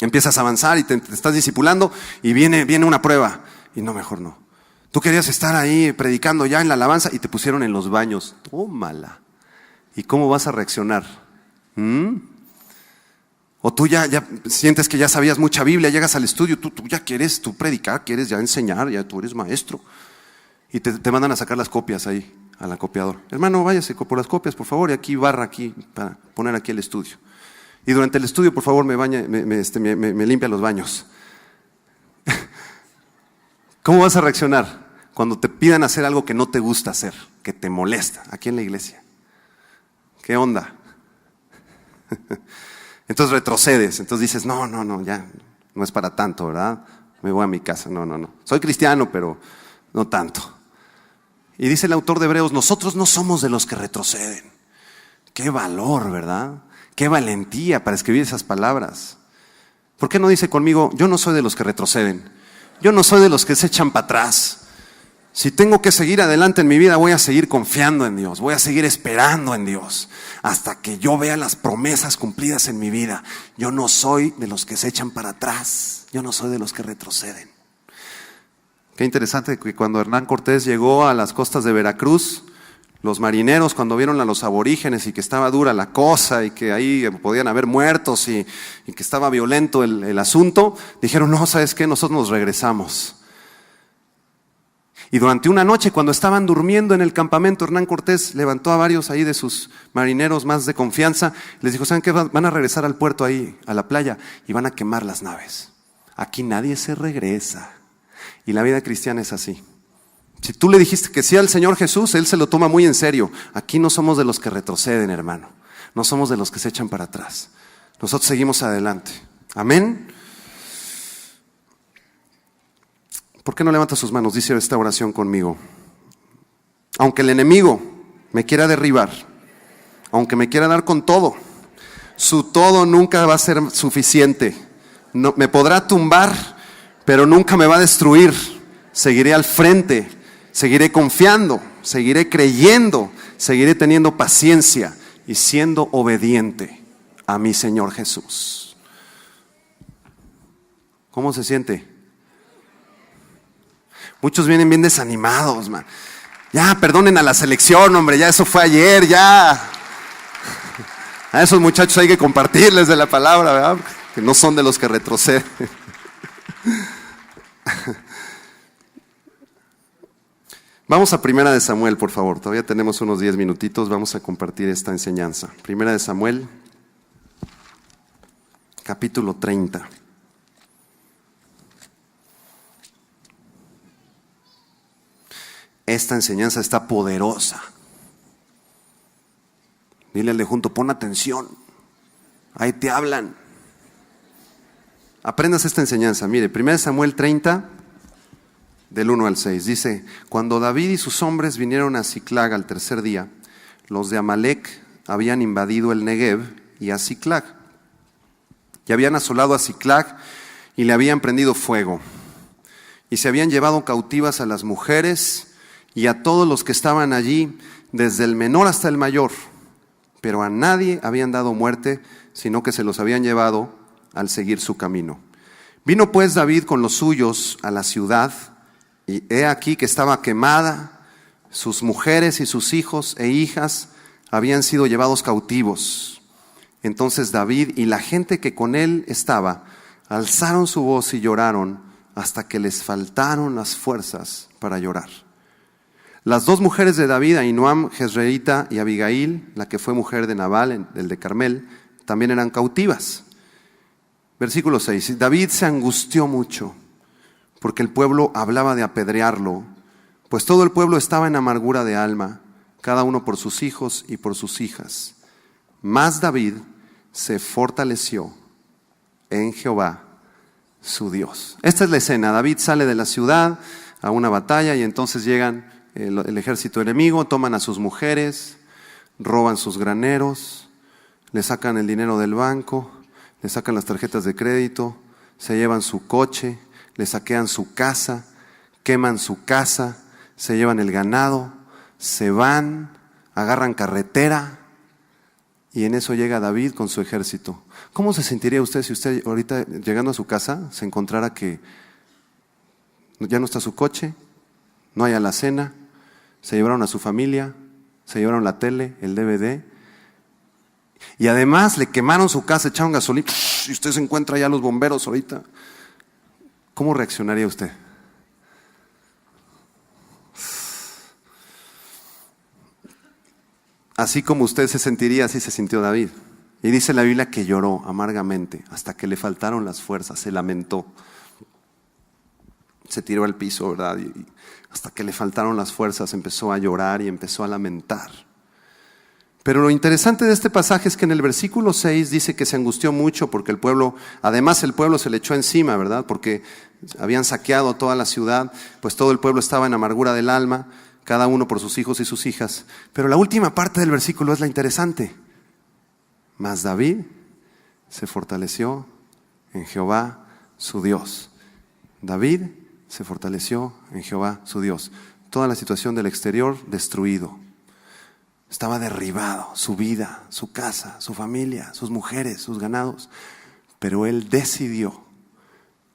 Empiezas a avanzar y te estás discipulando y viene una prueba. Y no, mejor no. Tú querías estar ahí predicando ya en la alabanza y te pusieron en los baños. Tómala. ¿Y cómo vas a reaccionar? O tú ya sientes que ya sabías mucha Biblia, llegas al estudio, tú ya quieres predicar, quieres ya enseñar, ya tú eres maestro. Y te mandan a sacar las copias ahí, al acopiador. Hermano, váyase por las copias, por favor, y aquí barra aquí, para poner aquí el estudio. Y durante el estudio, por favor, me limpia los baños. ¿Cómo vas a reaccionar cuando te pidan hacer algo que no te gusta hacer, que te molesta, aquí en la iglesia? ¿Qué onda? Entonces retrocedes, entonces dices, no, ya no es para tanto, ¿verdad? Me voy a mi casa, no. Soy cristiano, pero no tanto. Y dice el autor de Hebreos, nosotros no somos de los que retroceden. Qué valor, ¿verdad? Qué valentía para escribir esas palabras. ¿Por qué no dice conmigo, yo no soy de los que retroceden? Yo no soy de los que se echan para atrás. Si tengo que seguir adelante en mi vida, voy a seguir confiando en Dios, voy a seguir esperando en Dios, hasta que yo vea las promesas cumplidas en mi vida. Yo no soy de los que se echan para atrás, yo no soy de los que retroceden. Qué interesante que cuando Hernán Cortés llegó a las costas de Veracruz, los marineros cuando vieron a los aborígenes y que estaba dura la cosa y que ahí podían haber muertos y que estaba violento el asunto, dijeron, no, ¿sabes qué? Nosotros nos regresamos. Y durante una noche, cuando estaban durmiendo en el campamento, Hernán Cortés levantó a varios ahí de sus marineros más de confianza. Les dijo, ¿saben qué? Van a regresar al puerto ahí, a la playa, y van a quemar las naves. Aquí nadie se regresa. Y la vida cristiana es así. Si tú le dijiste que sí al Señor Jesús, Él se lo toma muy en serio. Aquí no somos de los que retroceden, hermano. No somos de los que se echan para atrás. Nosotros seguimos adelante. Amén. ¿Por qué no levanta sus manos? Dice esta oración conmigo. Aunque el enemigo me quiera derribar, aunque me quiera dar con todo, su todo nunca va a ser suficiente. No, me podrá tumbar, pero nunca me va a destruir. Seguiré al frente, seguiré confiando, seguiré creyendo, seguiré teniendo paciencia y siendo obediente a mi Señor Jesús. ¿Cómo se siente? Muchos vienen bien desanimados, man. Ya, perdonen a la selección, hombre, ya eso fue ayer, ya. A esos muchachos hay que compartirles de la palabra, ¿verdad? Que no son de los que retroceden. Vamos a Primera de Samuel, por favor. Todavía tenemos unos 10 minutitos, vamos a compartir esta enseñanza. Primera de Samuel, capítulo 30. Esta enseñanza está poderosa. Dile al de junto, pon atención. Ahí te hablan. Aprendas esta enseñanza. Mire, 1 Samuel 30, del 1 al 6. Dice, cuando David y sus hombres vinieron a Siclag al tercer día, los de Amalec habían invadido el Negev y a Siclag. Y habían asolado a Siclag y le habían prendido fuego. Y se habían llevado cautivas a las mujeres y a todos los que estaban allí, desde el menor hasta el mayor, pero a nadie habían dado muerte, sino que se los habían llevado al seguir su camino. Vino pues David con los suyos a la ciudad, y he aquí que estaba quemada, sus mujeres y sus hijos e hijas habían sido llevados cautivos. Entonces David y la gente que con él estaba, alzaron su voz y lloraron, hasta que les faltaron las fuerzas para llorar. Las dos mujeres de David, Ahinoam Jezreelita y Abigail, la que fue mujer de Nabal, el de Carmel, también eran cautivas. Versículo 6. David se angustió mucho, porque el pueblo hablaba de apedrearlo, pues todo el pueblo estaba en amargura de alma, cada uno por sus hijos y por sus hijas. Mas David se fortaleció en Jehová su Dios. Esta es la escena. David sale de la ciudad a una batalla y entonces llegan el ejército enemigo, toman a sus mujeres, roban sus graneros, le sacan el dinero del banco, le sacan las tarjetas de crédito, se llevan su coche, le saquean su casa, queman su casa, se llevan el ganado, se van, agarran carretera y en eso llega David con su ejército. ¿Cómo se sentiría usted si usted ahorita llegando a su casa se encontrara que ya no está su coche, no hay alacena, se llevaron a su familia, se llevaron la tele, el DVD y además le quemaron su casa, echaron gasolina y usted se encuentra ya los bomberos ahorita? ¿Cómo reaccionaría usted? Así como usted se sentiría, así se sintió David. Y dice la Biblia que lloró amargamente hasta que le faltaron las fuerzas, se lamentó. Se tiró al piso, ¿verdad? Y hasta que le faltaron las fuerzas empezó a llorar y empezó a lamentar. Pero lo interesante de este pasaje es que en el versículo 6 dice que se angustió mucho porque el pueblo se le echó encima, ¿verdad? Porque habían saqueado toda la ciudad, pues todo el pueblo estaba en amargura del alma, cada uno por sus hijos y sus hijas. Pero la última parte del versículo es la interesante. Mas David se fortaleció en Jehová su Dios. David se fortaleció en Jehová su Dios. Toda la situación del exterior destruido. Estaba derribado, su vida, su casa, su familia, sus mujeres, sus ganados. Pero él decidió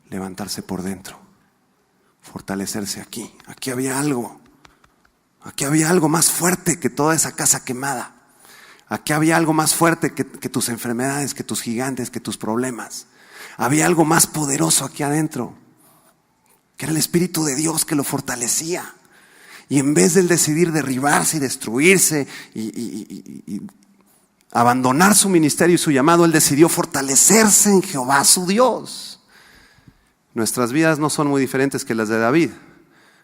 levantarse por dentro, fortalecerse aquí. Aquí había algo más fuerte que toda esa casa quemada. Aquí había algo más fuerte que tus enfermedades, que tus gigantes, que tus problemas. Había algo más poderoso aquí adentro, que era el Espíritu de Dios que lo fortalecía. Y en vez de él decidir derribarse y destruirse y abandonar su ministerio y su llamado, él decidió fortalecerse en Jehová su Dios. Nuestras vidas no son muy diferentes que las de David.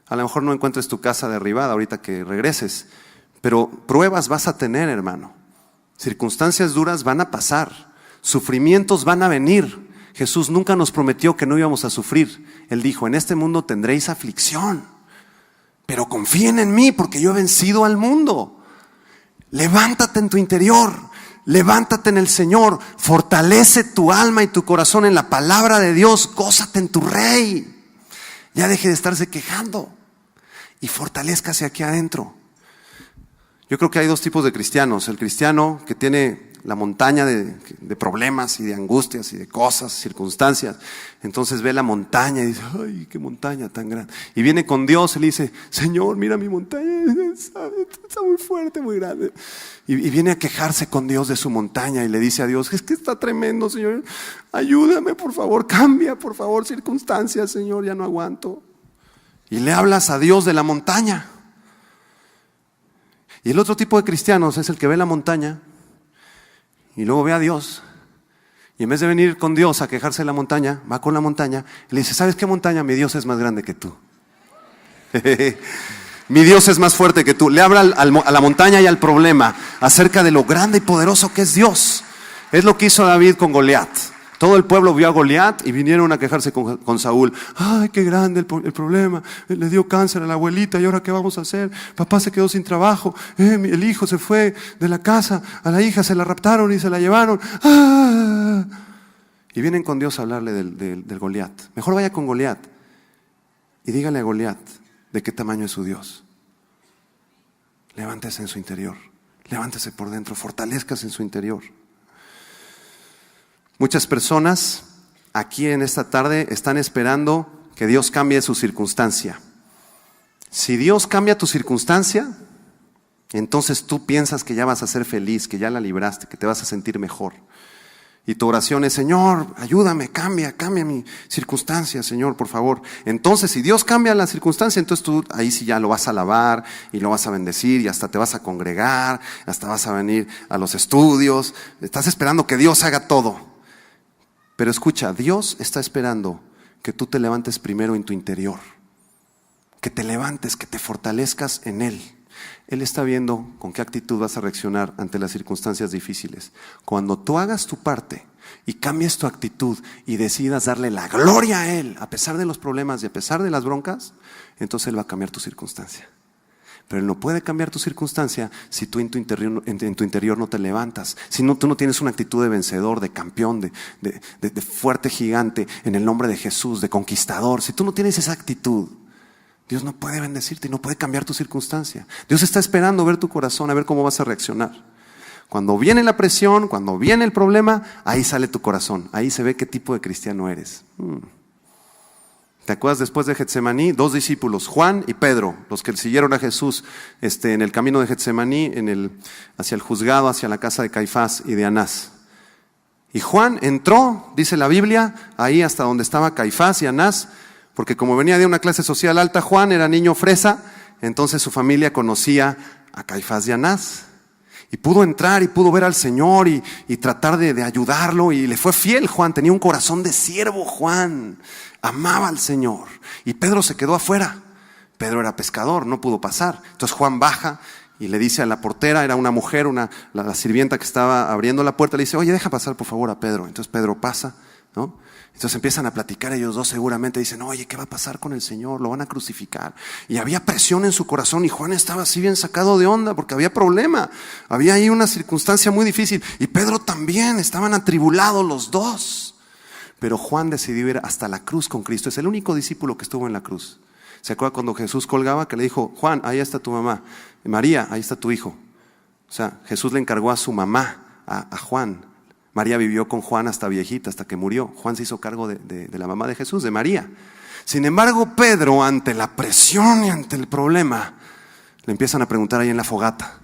A lo mejor no encuentres tu casa derribada ahorita que regreses, pero pruebas vas a tener, hermano. Circunstancias duras van a pasar, sufrimientos van a venir. Jesús nunca nos prometió que no íbamos a sufrir. Él dijo, en este mundo tendréis aflicción, pero confíen en mí porque yo he vencido al mundo. Levántate en tu interior, levántate en el Señor, fortalece tu alma y tu corazón en la palabra de Dios, gózate en tu Rey. Ya deje de estarse quejando y fortalézcase aquí adentro. Yo creo que hay dos tipos de cristianos. El cristiano que tiene la montaña de problemas y de angustias y de cosas, circunstancias. Entonces ve la montaña y dice, ay, qué montaña tan grande. Y viene con Dios y le dice, Señor, mira mi montaña, está muy fuerte, muy grande. Y viene a quejarse con Dios de su montaña y le dice a Dios, es que está tremendo, Señor, ayúdame, por favor, cambia, por favor, circunstancias, Señor, ya no aguanto. Y le hablas a Dios de la montaña. Y el otro tipo de cristianos es el que ve la montaña y luego ve a Dios. Y en vez de venir con Dios a quejarse de la montaña, va con la montaña y le dice, ¿sabes qué montaña? Mi Dios es más grande que tú. Mi Dios es más fuerte que tú. Le habla a la montaña y al problema acerca de lo grande y poderoso que es Dios. Es lo que hizo David con Goliat. Todo el pueblo vio a Goliat y vinieron a quejarse con Saúl. Ay, qué grande el problema. Le dio cáncer a la abuelita y ahora qué vamos a hacer. Papá se quedó sin trabajo. El hijo se fue de la casa. A la hija se la raptaron y se la llevaron. ¡Ah! Y vienen con Dios a hablarle del Goliat. Mejor vaya con Goliat y dígale a Goliat de qué tamaño es su Dios. Levántese en su interior. Levántese por dentro. Fortalezcase en su interior. Muchas personas aquí en esta tarde están esperando que Dios cambie su circunstancia. Si Dios cambia tu circunstancia, entonces tú piensas que ya vas a ser feliz, que ya la libraste, que te vas a sentir mejor. Y tu oración es, Señor, ayúdame, cambia mi circunstancia, Señor, por favor. Entonces, si Dios cambia la circunstancia, entonces tú ahí sí ya lo vas a alabar y lo vas a bendecir y hasta te vas a congregar, hasta vas a venir a los estudios. Estás esperando que Dios haga todo. Pero escucha, Dios está esperando que tú te levantes primero en tu interior, que te levantes, que te fortalezcas en Él. Él está viendo con qué actitud vas a reaccionar ante las circunstancias difíciles. Cuando tú hagas tu parte, y cambies tu actitud y decidas darle la gloria a Él, a pesar de los problemas y a pesar de las broncas, entonces Él va a cambiar tu circunstancia. Pero Él no puede cambiar tu circunstancia si tú en tu interior no te levantas. Si no, tú no tienes una actitud de vencedor, de campeón, de fuerte gigante en el nombre de Jesús, de conquistador. Si tú no tienes esa actitud, Dios no puede bendecirte y no puede cambiar tu circunstancia. Dios está esperando ver tu corazón, a ver cómo vas a reaccionar. Cuando viene la presión, cuando viene el problema, ahí sale tu corazón. Ahí se ve qué tipo de cristiano eres. ¿Te acuerdas después de Getsemaní? 2 discípulos, Juan y Pedro, los que siguieron a Jesús en el camino de Getsemaní, hacia el juzgado, hacia la casa de Caifás y de Anás. Y Juan entró, dice la Biblia, ahí hasta donde estaba Caifás y Anás, porque como venía de una clase social alta, Juan era niño fresa, entonces su familia conocía a Caifás y Anás. Y pudo entrar y pudo ver al Señor y tratar de ayudarlo, y le fue fiel Juan, tenía un corazón de siervo Juan, amaba al Señor. Y Pedro se quedó afuera, Pedro era pescador, no pudo pasar. Entonces Juan baja y le dice a la portera, era una mujer, la sirvienta que estaba abriendo la puerta, le dice, oye, deja pasar por favor a Pedro. Entonces Pedro pasa, ¿no? Entonces empiezan a platicar ellos dos, seguramente dicen, oye, ¿qué va a pasar con el Señor? Lo van a crucificar. Y había presión en su corazón y Juan estaba así bien sacado de onda porque había problema. Había ahí una circunstancia muy difícil. Y Pedro también, estaban atribulados los dos. Pero Juan decidió ir hasta la cruz con Cristo. Es el único discípulo que estuvo en la cruz. ¿Se acuerda cuando Jesús colgaba que le dijo, Juan, ahí está tu mamá? María, ahí está tu hijo. O sea, Jesús le encargó a su mamá, a Juan. María vivió con Juan hasta viejita, hasta que murió. Juan se hizo cargo de la mamá de Jesús, de María. Sin embargo, Pedro, ante la presión y ante el problema, le empiezan a preguntar ahí en la fogata,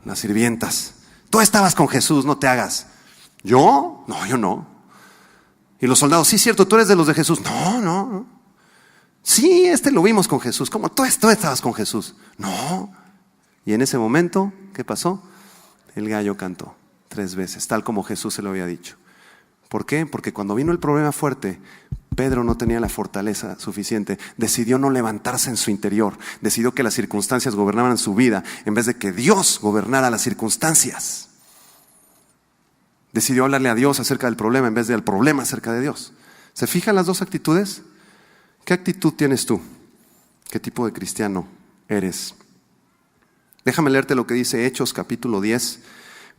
las sirvientas, tú estabas con Jesús, no te hagas. ¿Yo? No, yo no. Y los soldados, sí, cierto, tú eres de los de Jesús. No. Sí, lo vimos con Jesús. ¿Cómo? Tú estabas con Jesús. No. Y en ese momento, ¿qué pasó? El gallo cantó 3 veces, tal como Jesús se lo había dicho. ¿Por qué? Porque cuando vino el problema fuerte, Pedro no tenía la fortaleza suficiente. Decidió no levantarse en su interior. Decidió que las circunstancias gobernaban su vida en vez de que Dios gobernara las circunstancias. Decidió hablarle a Dios acerca del problema en vez del problema acerca de Dios. ¿Se fijan las dos actitudes? ¿Qué actitud tienes tú? ¿Qué tipo de cristiano eres? Déjame leerte lo que dice Hechos capítulo 10,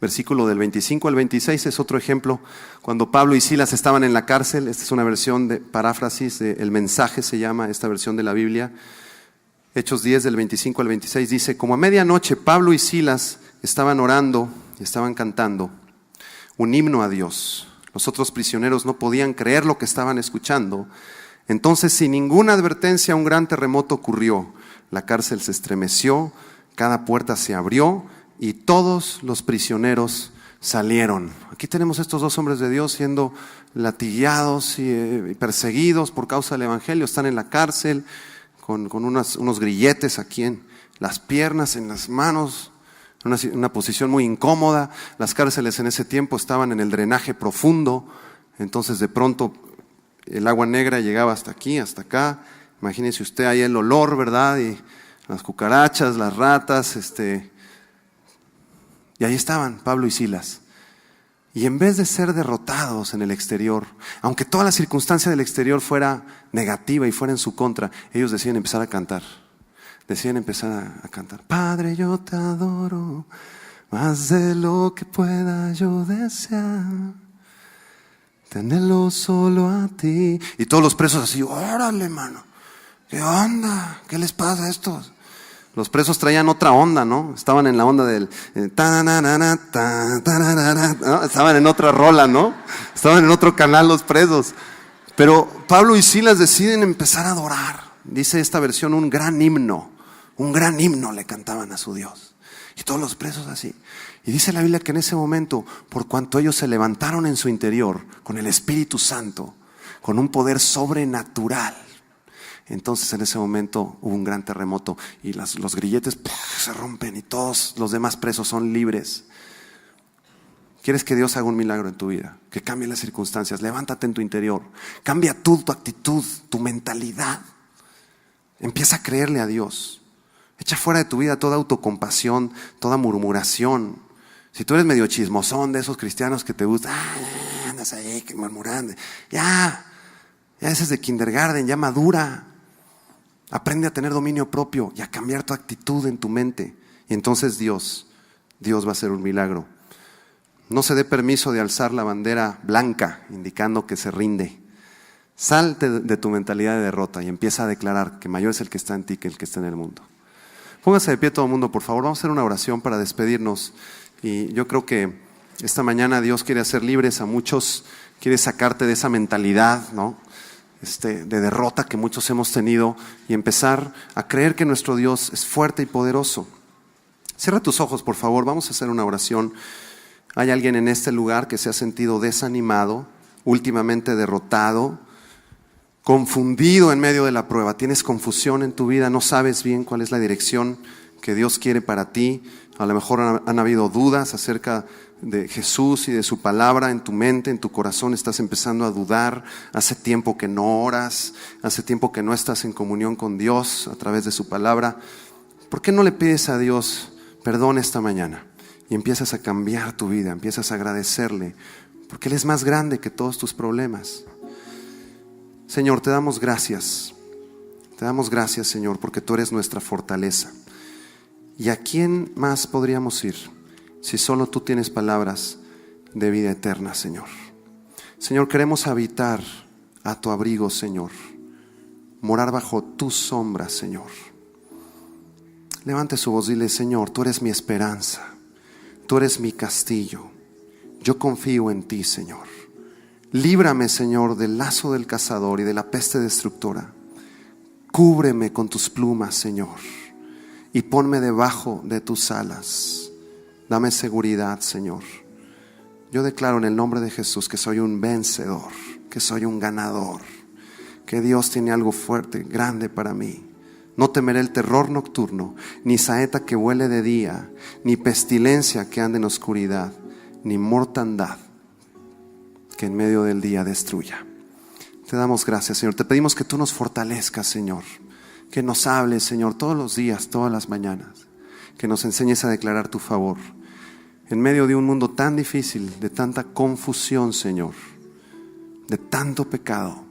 versículo del 25 al 26, es otro ejemplo. Cuando Pablo y Silas estaban en la cárcel, esta es una versión de paráfrasis, El Mensaje se llama esta versión de la Biblia. Hechos 10 del 25 al 26 dice, como a medianoche Pablo y Silas estaban orando y estaban cantando un himno a Dios. Los otros prisioneros no podían creer lo que estaban escuchando. Entonces, sin ninguna advertencia, un gran terremoto ocurrió. La cárcel se estremeció, cada puerta se abrió y todos los prisioneros salieron. Aquí tenemos estos 2 hombres de Dios siendo latigueados y perseguidos por causa del evangelio. Están en la cárcel con unos grilletes aquí en las piernas, en las manos, una posición muy incómoda. Las cárceles en ese tiempo estaban en el drenaje profundo, entonces de pronto el agua negra llegaba hasta aquí, hasta acá. Imagínese usted ahí el olor, ¿verdad? Y las cucarachas, las ratas, y ahí estaban Pablo y Silas. Y en vez de ser derrotados en el exterior, aunque toda la circunstancia del exterior fuera negativa y fuera en su contra, ellos deciden empezar a cantar. Deciden empezar a cantar. Padre, yo te adoro más de lo que pueda yo desear. Tenerlo solo a ti. Y todos los presos así, órale, mano. ¿Qué onda? ¿Qué les pasa a estos? Los presos traían otra onda, ¿no? Estaban en la onda del ¿no? Estaban en otra rola, ¿no? Estaban en otro canal los presos. Pero Pablo y Silas deciden empezar a adorar. Dice esta versión, un gran himno le cantaban a su Dios. Y todos los presos así. Y dice la Biblia que en ese momento, por cuanto ellos se levantaron en su interior con el Espíritu Santo, con un poder sobrenatural, entonces en ese momento hubo un gran terremoto y los grilletes se rompen y todos los demás presos son libres. ¿Quieres que Dios haga un milagro en tu vida? Que cambie las circunstancias. Levántate en tu interior. Cambia tu actitud, tu mentalidad. Empieza a creerle a Dios. Echa fuera de tu vida toda autocompasión, toda murmuración. Si tú eres medio chismosón de esos cristianos que te gusta, andas ahí murmurando. Ya ese es de kindergarten, ya madura. Aprende a tener dominio propio y a cambiar tu actitud en tu mente. Y entonces Dios va a hacer un milagro. No se dé permiso de alzar la bandera blanca, indicando que se rinde. Salte de tu mentalidad de derrota y empieza a declarar que mayor es el que está en ti que el que está en el mundo. Póngase de pie todo el mundo, por favor. Vamos a hacer una oración para despedirnos. Y yo creo que esta mañana Dios quiere hacer libres a muchos, quiere sacarte de esa mentalidad, ¿no? De derrota que muchos hemos tenido y empezar a creer que nuestro Dios es fuerte y poderoso. Cierra tus ojos, por favor. Vamos a hacer una oración. Hay alguien en este lugar que se ha sentido desanimado, últimamente derrotado, confundido en medio de la prueba. Tienes confusión en tu vida, no sabes bien cuál es la dirección que Dios quiere para ti. A lo mejor han habido dudas acerca de Jesús y de su palabra en tu mente, en tu corazón. Estás empezando a dudar. Hace tiempo que no oras, hace tiempo que no estás en comunión con Dios a través de su palabra. ¿Por qué no le pides a Dios perdón esta mañana? Y empiezas a cambiar tu vida, empiezas a agradecerle, porque Él es más grande que todos tus problemas. Señor, te damos gracias. Te damos gracias, Señor, porque tú eres nuestra fortaleza. ¿Y a quién más podríamos ir si solo tú tienes palabras de vida eterna, Señor? Señor, queremos habitar a tu abrigo, Señor. Morar bajo tu sombra, Señor. Levante su voz, dile: Señor, tú eres mi esperanza. Tú eres mi castillo. Yo confío en ti, Señor. Líbrame, Señor, del lazo del cazador y de la peste destructora. Cúbreme con tus plumas, Señor, y ponme debajo de tus alas. Dame seguridad, Señor. Yo declaro en el nombre de Jesús que soy un vencedor, que soy un ganador, que Dios tiene algo fuerte, grande para mí. No temeré el terror nocturno, ni saeta que vuele de día, ni pestilencia que ande en oscuridad, ni mortandad que en medio del día destruya. Te damos gracias, Señor. Te pedimos que tú nos fortalezcas, Señor. Que nos hables, Señor, todos los días, todas las mañanas. Que nos enseñes a declarar tu favor. En medio de un mundo tan difícil, de tanta confusión, Señor, de tanto pecado,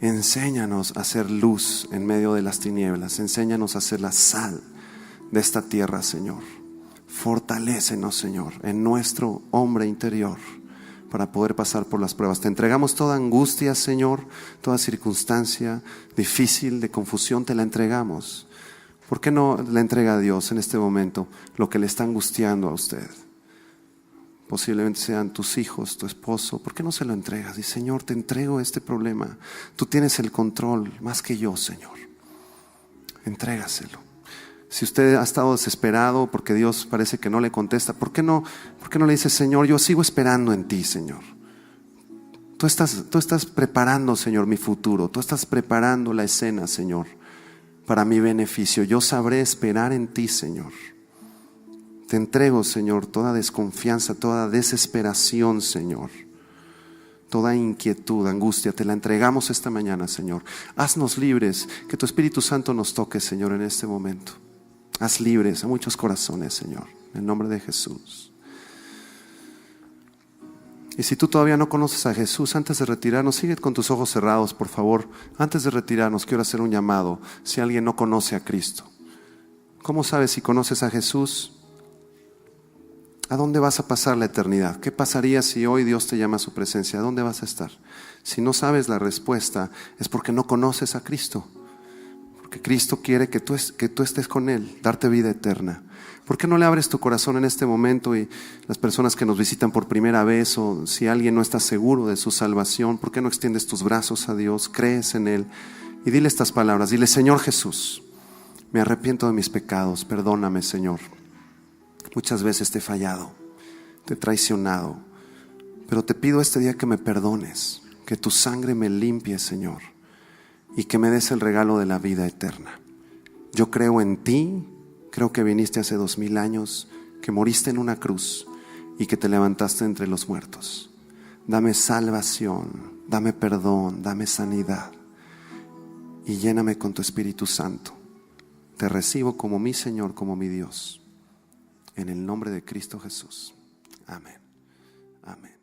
enséñanos a hacer luz en medio de las tinieblas. Enséñanos a ser la sal de esta tierra, Señor. Fortalécenos, Señor, en nuestro hombre interior, para poder pasar por las pruebas. Te entregamos toda angustia, Señor, toda circunstancia difícil, de confusión, te la entregamos. ¿Por qué no le entrega a Dios en este momento lo que le está angustiando a usted? Posiblemente sean tus hijos, tu esposo. ¿Por qué no se lo entregas? Dice: Señor, te entrego este problema. Tú tienes el control más que yo, Señor. Entrégaselo. Si usted ha estado desesperado porque Dios parece que no le contesta, ¿por qué no le dice: Señor, yo sigo esperando en ti, Señor? Tú estás preparando, Señor, mi futuro. Tú estás preparando la escena, Señor, para mi beneficio. Yo sabré esperar en ti, Señor. Te entrego, Señor, toda desconfianza, toda desesperación, Señor. Toda inquietud, angustia, te la entregamos esta mañana, Señor. Haznos libres, que tu Espíritu Santo nos toque, Señor, en este momento. Haz libres a muchos corazones, Señor, en el nombre de Jesús. Y si tú todavía no conoces a Jesús, antes de retirarnos, sigue con tus ojos cerrados, por favor. Antes de retirarnos, quiero hacer un llamado. Si alguien no conoce a Cristo, ¿cómo sabes si conoces a Jesús? ¿A dónde vas a pasar la eternidad? ¿Qué pasaría si hoy Dios te llama a su presencia? ¿A dónde vas a estar? Si no sabes la respuesta, es porque no conoces a Cristo. Porque Cristo quiere que tú estés con Él, darte vida eterna. ¿Por qué no le abres tu corazón en este momento? Y las personas que nos visitan por primera vez, o si alguien no está seguro de su salvación, ¿por qué no extiendes tus brazos a Dios, crees en Él y dile estas palabras? Dile: Señor Jesús, me arrepiento de mis pecados, perdóname, Señor. Muchas veces te he fallado, te he traicionado, pero te pido este día que me perdones, que tu sangre me limpie, Señor, y que me des el regalo de la vida eterna. Yo creo en ti, creo que viniste hace 2000 años, que moriste en una cruz y que te levantaste entre los muertos. Dame salvación, dame perdón, dame sanidad y lléname con tu Espíritu Santo. Te recibo como mi Señor, como mi Dios. En el nombre de Cristo Jesús. Amén. Amén.